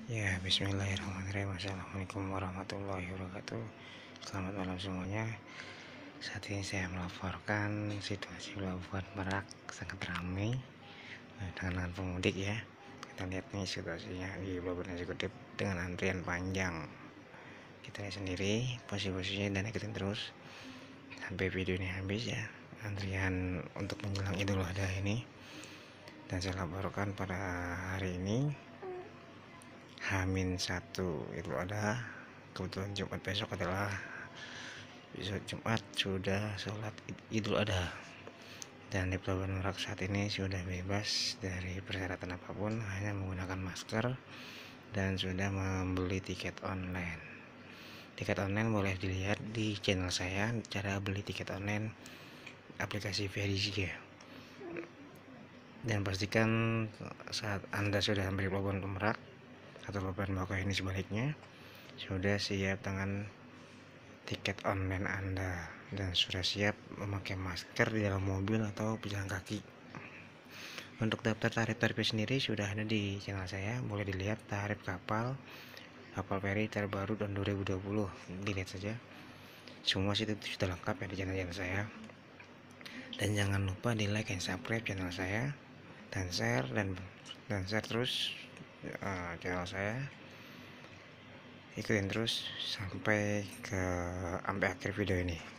Ya, bismillahirrahmanirrahim. Assalamualaikum warahmatullahi wabarakatuh. Selamat malam semuanya. Saat ini saya melaporkan situasi Pelabuhan Merak sangat ramai dengan pemudik ya. Kita lihat nih situasinya di Pelabuhan Eksekutif dengan antrian panjang. Kita lihat sendiri posisi-posisinya dan ikutin terus sampai video ini habis ya. Antrian untuk menjelang Idul Adha ini. Dan saya laporkan pada hari ini H-1 itu ada, kebetulan Jumat besok adalah besok Jumat sudah sholat Idul Adha, dan di Pelabuhan Merak saat ini sudah bebas dari persyaratan apapun, hanya menggunakan masker dan sudah membeli tiket online. Tiket online boleh dilihat di channel saya, cara beli tiket online aplikasi Verizia. Dan pastikan saat Anda sudah sampai di Pelabuhan Merak atau Pelabuhan Bakauheni sebaliknya, sudah siap dengan tiket online Anda dan sudah siap memakai masker di dalam mobil atau pejalan kaki. Untuk daftar tarif-tarifnya sendiri sudah ada di channel saya, boleh dilihat tarif kapal feri terbaru tahun 2020, dilihat saja. Semua situ sudah lengkap ya di channel saya. Dan jangan lupa di like dan subscribe channel saya, dan share terus channel saya. Ikutin terus sampai akhir video ini.